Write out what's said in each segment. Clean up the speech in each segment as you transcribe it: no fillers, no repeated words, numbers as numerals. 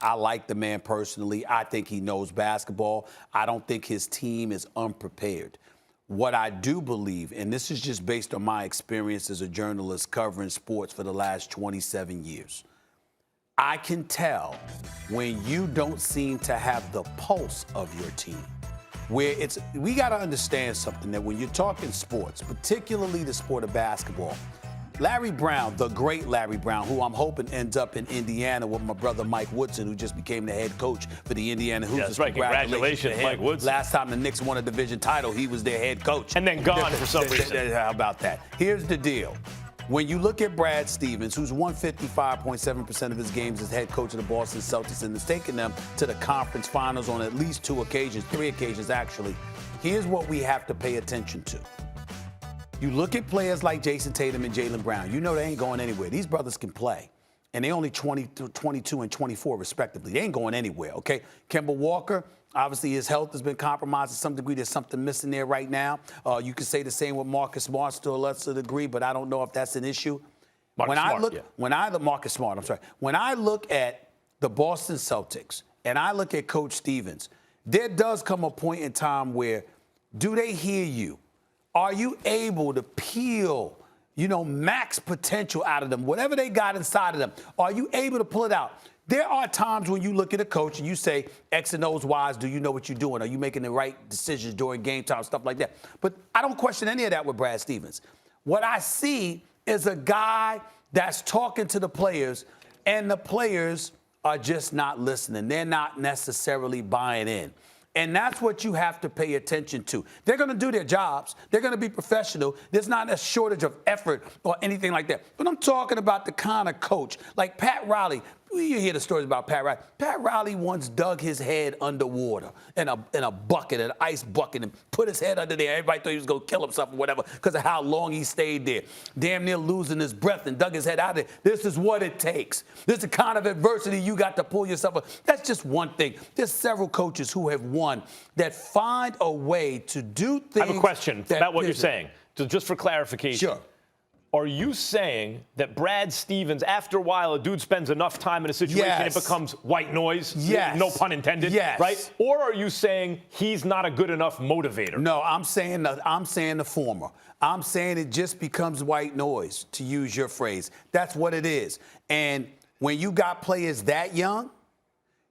I like the man personally. I think he knows basketball. I don't think his team is unprepared. What I do believe, and this is just based on my experience as a journalist covering sports for the last 27 years, I can tell when you don't seem to have the pulse of your team. We got to understand something, that when you're talking sports, particularly the sport of basketball, Larry Brown, the great Larry Brown, who I'm hoping ends up in Indiana with my brother Mike Woodson, who just became the head coach for the Indiana Hoosiers. That's right. Congratulations, Mike Woodson. Last time the Knicks won a division title, he was their head coach. And then gone for some reason. How about that? Here's the deal. When you look at Brad Stevens, who's won 55.7% of his games as head coach of the Boston Celtics and has taken them to the conference finals on at least 2 occasions, 3 occasions actually, here's what we have to pay attention to. You look at players like Jason Tatum and Jaylen Brown, you know they ain't going anywhere. These brothers can play. And they only 22 and 24 respectively. They ain't going anywhere, okay? Kemba Walker, obviously his health has been compromised to some degree. There's something missing there right now. You could say the same with Marcus Smart to a lesser degree, but I don't know if that's an issue. When I look at the Boston Celtics and I look at Coach Stevens, there does come a point in time where, do they hear you? Are you able to peel, max potential out of them? Whatever they got inside of them, are you able to pull it out? There are times when you look at a coach and you say, X and O's, Y's, do you know what you're doing? Are you making the right decisions during game time, stuff like that? But I don't question any of that with Brad Stevens. What I see is a guy that's talking to the players, and the players are just not listening. They're not necessarily buying in. And that's what you have to pay attention to. They're going to do their jobs. They're going to be professional. There's not a shortage of effort or anything like that. But I'm talking about the kind of coach like Pat Riley. You hear the stories about Pat Riley. Pat Riley once dug his head underwater in a bucket, an ice bucket, and put his head under there. Everybody thought he was going to kill himself or whatever because of how long he stayed there. Damn near losing his breath and dug his head out of there. This is what it takes. This is the kind of adversity you got to pull yourself up. That's just one thing. There's several coaches who have won that find a way to do things. I have a question about what you're saying. So just for clarification. Sure. Are you saying that Brad Stevens, after a while, a dude spends enough time in a situation, it becomes white noise? Yes. No pun intended. Yes. Right? Or are you saying he's not a good enough motivator? No, I'm saying the former. I'm saying it just becomes white noise, to use your phrase. That's what it is. And when you got players that young,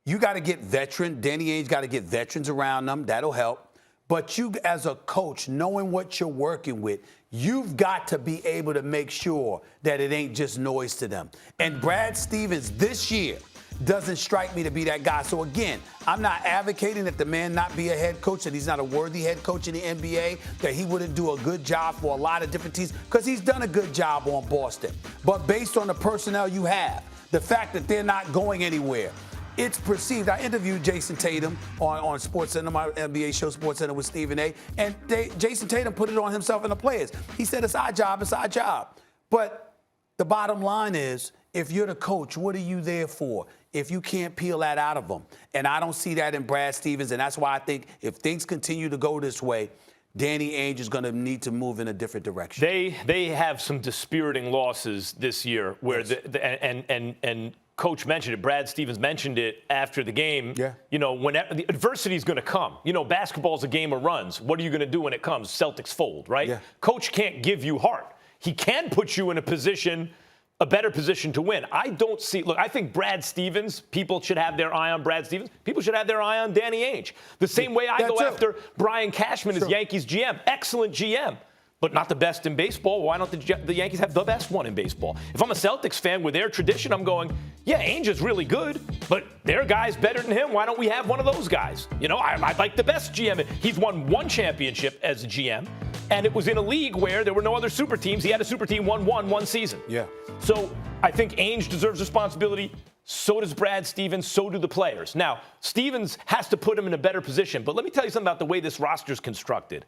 you got to get Danny Ainge got to get veterans around them. That'll help. But you, as a coach, knowing what you're working with, you've got to be able to make sure that it ain't just noise to them. And Brad Stevens this year doesn't strike me to be that guy. So, again, I'm not advocating that the man not be a head coach, that he's not a worthy head coach in the NBA, that he wouldn't do a good job for a lot of different teams, because he's done a good job on Boston. But based on the personnel you have, the fact that they're not going anywhere, it's perceived. I interviewed Jason Tatum on SportsCenter, my NBA show SportsCenter with Stephen A. And Jason Tatum put it on himself and the players. He said, it's our job, it's our job. But the bottom line is, if you're the coach, what are you there for if you can't peel that out of them? And I don't see that in Brad Stevens. And that's why I think if things continue to go this way, Danny Ainge is going to need to move in a different direction. They have some dispiriting losses this year where and Coach mentioned it. Brad Stevens mentioned it after the game. Yeah. When the adversity is going to come. Basketball's a game of runs. What are you going to do when it comes? Celtics fold, right? Yeah. Coach can't give you heart. He can put you in a better position to win. I don't see. Look, I think Brad Stevens, people should have their eye on Brad Stevens. People should have their eye on Danny Ainge. The same way I go after Brian Cashman as Yankees GM. Excellent GM. But not the best in baseball. Why don't the Yankees have the best one in baseball? If I'm a Celtics fan with their tradition, I'm going, yeah, Ainge is really good, but their guy's better than him. Why don't we have one of those guys? I like the best GM. He's won one championship as a GM, and it was in a league where there were no other super teams. He had a super team, won one season. Yeah. So I think Ainge deserves responsibility. So does Brad Stevens. So do the players. Now, Stevens has to put him in a better position. But let me tell you something about the way this roster is constructed.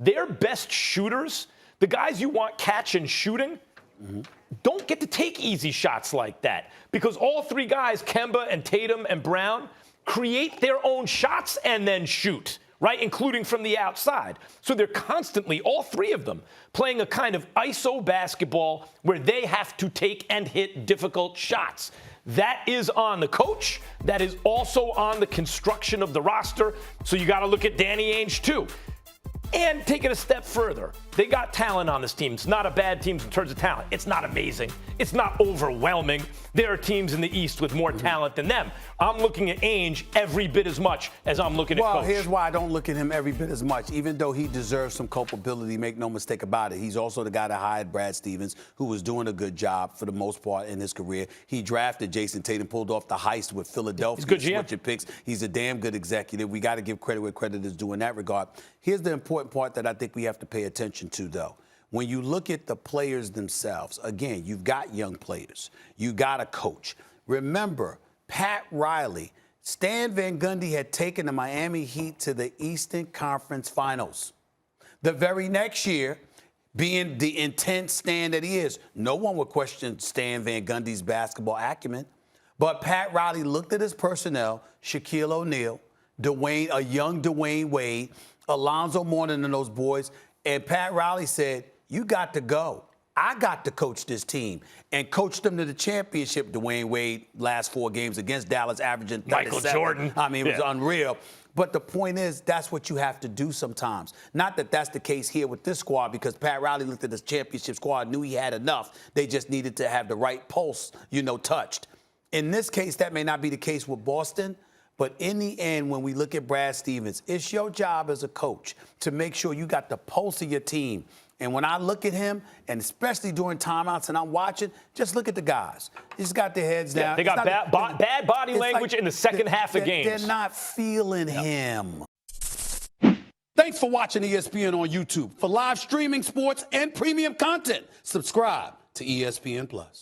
Their best shooters, the guys you want catching shooting, don't get to take easy shots like that. Because all three guys, Kemba and Tatum and Brown, create their own shots and then shoot, right? Including from the outside. So they're constantly, all three of them, playing a kind of ISO basketball where they have to take and hit difficult shots. That is on the coach. That is also on the construction of the roster. So you got to look at Danny Ainge too. And take it a step further. They got talent on this team. It's not a bad team in terms of talent. It's not amazing. It's not overwhelming. There are teams in the East with more talent than them. I'm looking at Ainge every bit as much as I'm looking at Coach. Well, here's why I don't look at him every bit as much. Even though he deserves some culpability, make no mistake about it. He's also the guy that hired Brad Stevens, who was doing a good job for the most part in his career. He drafted Jason Tatum, pulled off the heist with Philadelphia. He's good GM. Switching picks. He's a damn good executive. We got to give credit where credit is due in that regard. Here's the important part that I think we have to pay attention to, though. When you look at the players themselves, again, you've got young players. You got a coach. Remember, Pat Riley, Stan Van Gundy had taken the Miami Heat to the Eastern Conference Finals. The very next year, being the intense Stan that he is, no one would question Stan Van Gundy's basketball acumen. But Pat Riley looked at his personnel, Shaquille O'Neal, a young Dwayne Wade, Alonzo Mourning and those boys, and Pat Riley said, you got to go. I got to coach this team and coach them to the championship. Dwayne Wade, last 4 games against Dallas, averaging 37. Michael Jordan. I mean, it was unreal. But the point is, that's what you have to do sometimes. Not that that's the case here with this squad, because Pat Riley looked at this championship squad, knew he had enough. They just needed to have the right pulse, touched. In this case, that may not be the case with Boston. But in the end, when we look at Brad Stevens, it's your job as a coach to make sure you got the pulse of your team. And when I look at him, and especially during timeouts and I'm watching, just look at the guys. They just got their heads down. They got bad body language in the second half of games. They're not feeling him. Thanks for watching ESPN on YouTube. For live streaming, sports, and premium content, subscribe to ESPN+.